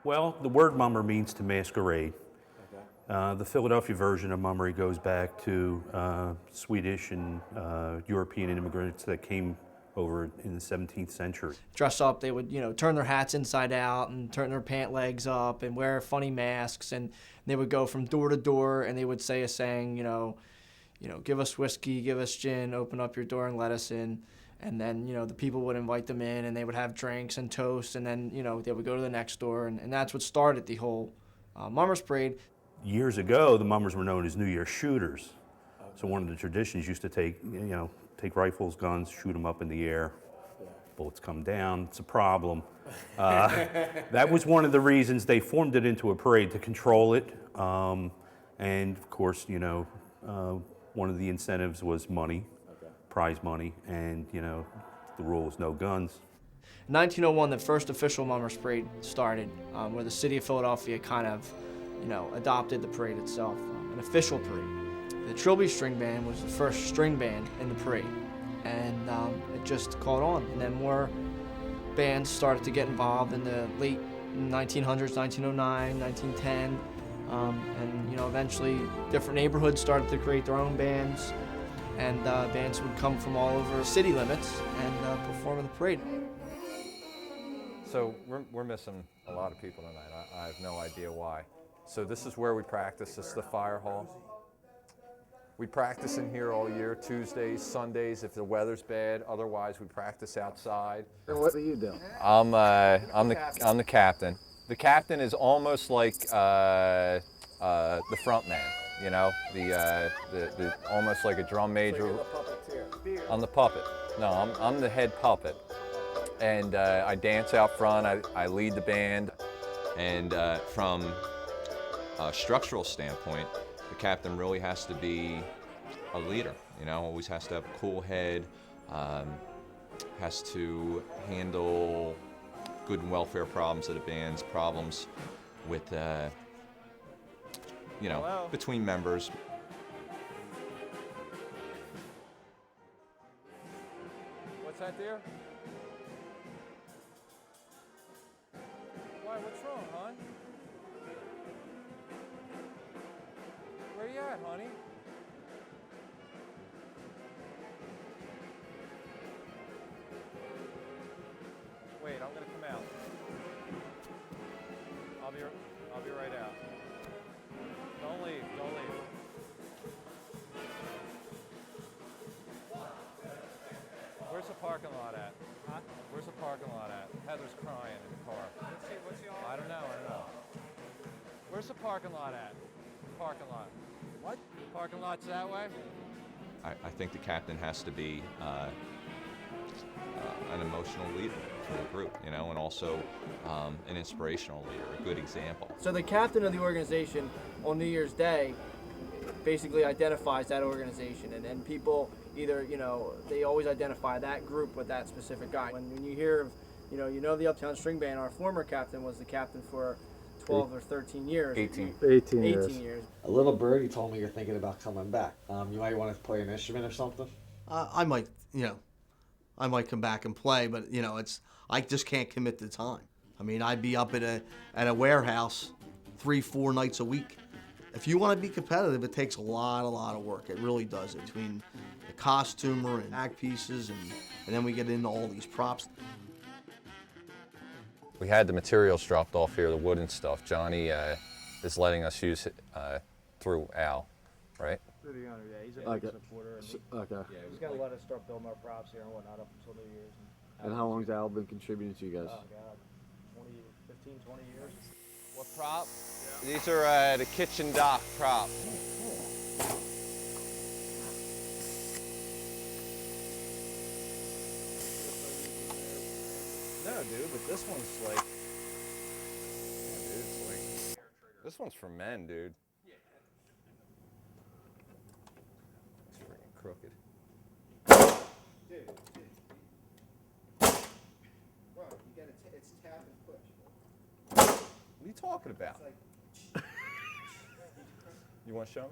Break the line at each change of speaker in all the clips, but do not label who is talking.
Well, the word mummer means to masquerade. The Philadelphia version of mummery goes back to Swedish and European immigrants that came over in the 17th century.
Dress up, they would, turn their hats inside out and turn their pant legs up and wear funny masks, and they would go from door to door and they would say a saying, give us whiskey, give us gin, open up your door and let us in. And then, the people would invite them in and they would have drinks and toast, and then, they would go to the next door, and that's what started the whole Mummers Parade.
Years ago, the mummers were known as New Year shooters. So one of the traditions used to take rifles, guns, shoot them up in the air. Bullets come down, it's a problem. That was one of the reasons they formed it into a parade, to control it. And of course, one of the incentives was money, prize money, and the rule was no guns.
In 1901, the first official Mummers Parade started, where the city of Philadelphia kind of, adopted the parade itself, an official parade. The Trilby String Band was the first string band in the parade, and it just caught on. And then more bands started to get involved in the late 1900s, 1909, 1910, and eventually different neighborhoods started to create their own bands, and bands would come from all over city limits and perform in the parade.
So we're missing a lot of people tonight. I have no idea why. So this is where we practice. This is the fire hall. We practice in here all year, Tuesdays, Sundays, if the weather's bad. Otherwise, we practice outside.
And what do you do?
I'm the captain. The captain is almost like the front man. The almost like a drum major.
So you're the puppeteer.
I'm the puppet. No, I'm the head puppet. And I dance out front, I lead the band.
And from a structural standpoint, the captain really has to be a leader, always has to have a cool head, has to handle good and welfare problems of the band's problems with, between members.
What's that there? Why, what's wrong, hon? Where you at, honey? Wait, I'm gonna come out. I'll be right out. Don't leave, don't leave. Where's the parking lot at? Huh? Where's the parking lot at? Heather's crying in the car. What's the I don't know. Where's the parking lot at? Parking lot. What? Parking lot's that way?
I think the captain has to be an emotional leader for the group, and also an inspirational leader, a good example.
So the captain of the organization on New Year's Day basically identifies that organization, and then people either, they always identify that group with that specific guy. When you hear of, the Uptown String Band, our former captain was the captain for 12 or 13 years.
18
years.
A little birdie told me you're thinking about coming back. You might want to play an instrument or something?
I might come back and play, but I just can't commit the time. I mean, I'd be up at a warehouse 3-4 nights a week. If you want to be competitive, it takes a lot of work. It really does. Between the costumer and act pieces, and then we get into all these props.
We had the materials dropped off here, the wooden stuff. Johnny is letting us use it through Al, right?
Through the owner, yeah. He's a big supporter. And
Okay.
Yeah, he's going to let us start building our props here and whatnot up until New Year's.
And how long's Al been contributing to you guys?
Oh, God. 20 years.
What prop? Yeah. These are the kitchen dock props. No, dude, but this one's like, this one's for men, dude. It's freaking crooked.
Dude. Bro, you gotta it's tap and push.
What are you talking about? You want to show me?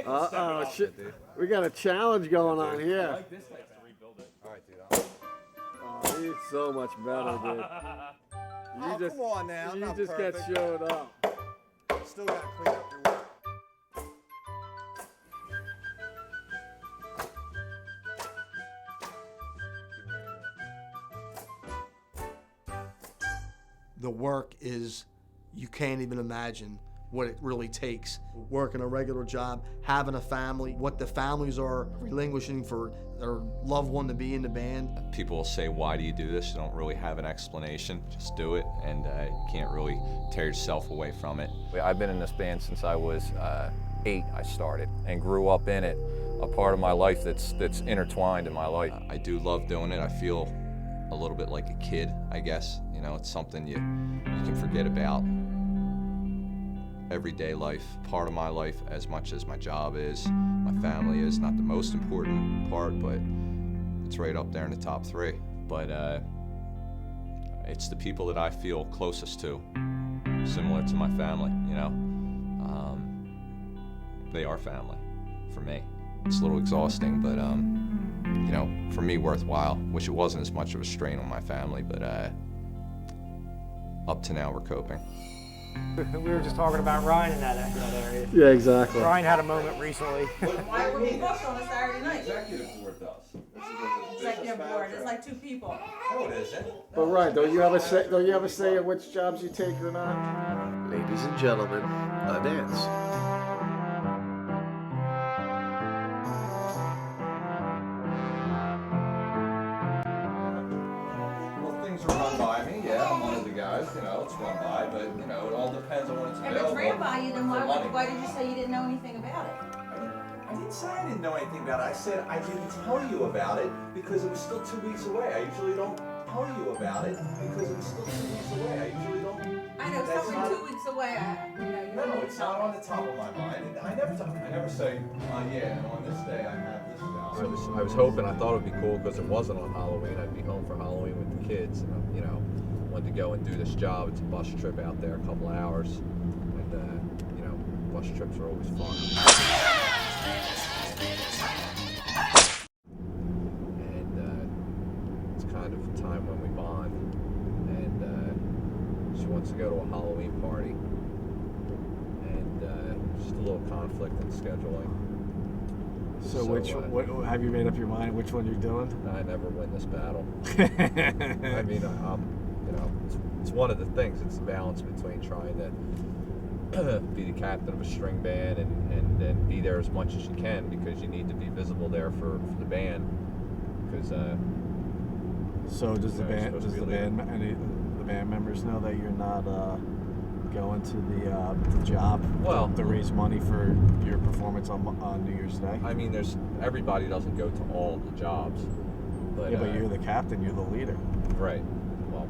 Uh-oh, shit. We got a challenge going on here.
I like this type to rebuild it. All right, dude.
Oh, he's so much better, dude.
come on now. I'm
You
not
just
perfect.
got showed up.
Still got to clean up your work.
The work is, you can't even imagine what it really takes. Working a regular job, having a family, what the families are relinquishing for their loved one to be in the band.
People will say, why do you do this? You don't really have an explanation. Just do it, and you can't really tear yourself away from it.
I've been in this band since I was 8. I started and grew up in it. A part of my life that's intertwined in my life.
I do love doing it. I feel a little bit like a kid, I guess. You know, it's something you can forget about. Everyday life, part of my life as much as my job is. My family is not the most important part, but it's right up there in the top 3. But it's the people that I feel closest to, similar to my family, you know. They are family for me. It's a little exhausting, but you know, for me, worthwhile. Wish it wasn't as much of a strain on my family, but up to now, we're coping.
We were just talking about Ryan in that area.
Yeah, exactly.
Ryan had a moment recently.
Why were we booked on a Saturday night?
Executive board does.
Executive board, it's like 2 people.
No, it isn't.
But Ryan, don't you ever say at which jobs you take or not?
Ladies and gentlemen, a dance.
Well, things are run by me. Yeah, I'm one of the guys. You know, it's run by, but you know, it all depends on when it's
If
available.
it's ran by you, then
for money.
why did you say you didn't know anything about it?
I didn't say I didn't know anything about it. I said I didn't tell you about it because it was still 2 weeks away. I usually don't tell you about it because it was still 2 weeks away. I usually don't.
I know,
That's
somewhere
not-
2 weeks away,
No, it's not on the top of my mind. And I never say, yeah, and on this day I have this job.
I was hoping, I thought it'd be cool because it wasn't on Halloween. I'd be home for Halloween with the kids, and you know, wanted to go and do this job. It's a bus trip out there, a couple of hours, and you know, bus trips are always fun. And it's kind of a time when we bond, and she wants to go to a Halloween party, and just a little conflict in scheduling.
So what have you made up your mind which one you're doing?
I never win this battle. I mean, you know, it's one of the things. It's the balance between trying to be the captain of a string band and be there as much as you can, because you need to be visible there for the band. Because
So does the
Yeah, you're
band
supposed to be a leader.
any of the band members know that you're not going to the job
Well,
to raise money for your performance on New Year's Day?
I mean, everybody doesn't go to all the jobs. But,
Yeah, but you're the captain. You're the leader.
right. Well,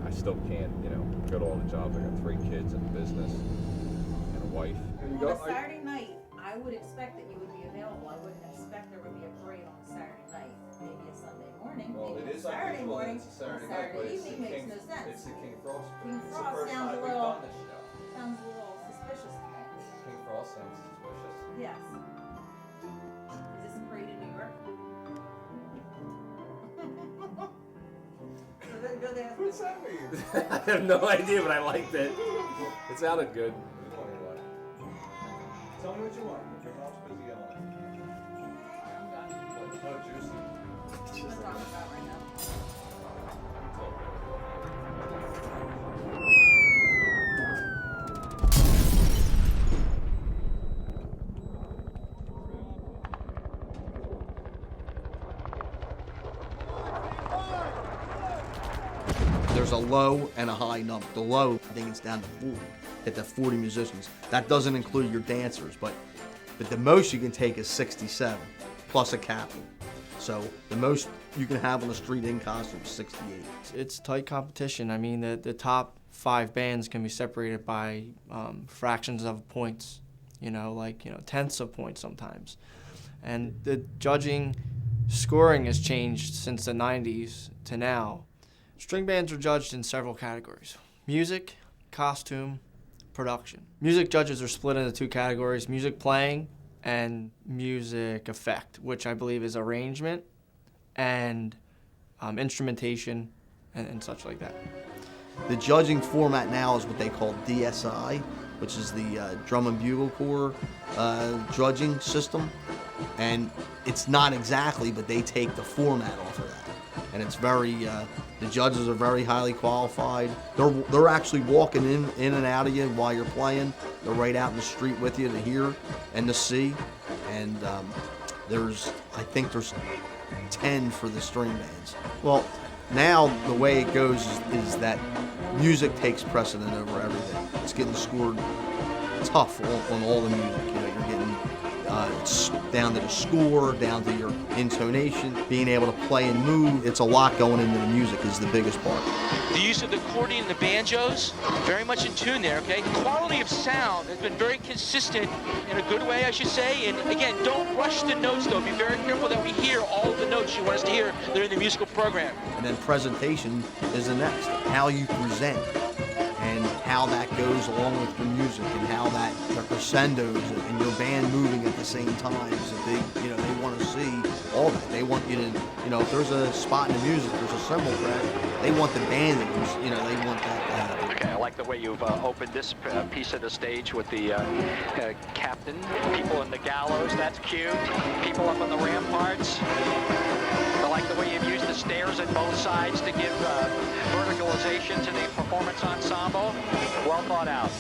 I still can't, you know, go to all the jobs. I got 3 kids and a business and a wife.
On a Saturday night, I would expect that you would be available. I wouldn't expect there would be a parade on a Saturday night. Maybe a Sunday morning, maybe a Saturday morning, a Saturday evening makes no sense.
It's the King Frost.
King
It's the
Frost
first
sounds
time
a
we've
little-
done this show.
Sounds a little suspicious to me.
King Frost sounds suspicious.
Yes. Is this a parade in New York? So then go there.
What's that mean?
I have no idea, but I liked it. It sounded good.
Tell me what you want. Your mom's busy yelling.
I'm done.
Oh, juicy.
What am I talking about right now?
There's a low and a high number. The low, I think it's down to 40. Hit the 40 musicians. That doesn't include your dancers, but the most you can take is 67, plus a captain. So the most you can have on the street in costume is 68.
It's tight competition. I mean, the top 5 bands can be separated by fractions of points, tenths of points sometimes. And the judging scoring has changed since the 90s to now. String bands are judged in several categories: music, costume, production. Music judges are split into 2 categories: music playing and music effect, which I believe is arrangement and instrumentation and such like that.
The judging format now is what they call DSI, which is the Drum and Bugle Corps judging system. And it's not exactly, but they take the format off of that. And it's very, the judges are very highly qualified. They're actually walking in and out of you while you're playing. They're right out in the street with you to hear and to see. And I think there's 10 for the string bands. Well, now the way it goes is that music takes precedent over everything. It's getting scored tough on all the music. You know, you're getting down to the score, down to your intonation, being able to play and move. It's a lot going into the music is the biggest part.
The use of the accordion and the banjos, very much in tune there, okay? The quality of sound has been very consistent in a good way, I should say. And again, don't rush the notes, though. Be very careful that we hear all of the notes you want us to hear that are in the musical program.
And then presentation is the next. How you present and how that goes along with your music and how that the crescendos and your band moving at the same time is a big, you know, they want to see all that. They want you to, you know, if there's a spot in the music, there's a cymbal crash, they want the band to, you know, they want that to happen.
Okay, I like the way you've opened this piece of the stage with the captain, people in the gallows, that's cute, people up on the ramparts. I like the way you've used the stairs at both sides to give verticalization to the performance ensemble. Well thought out.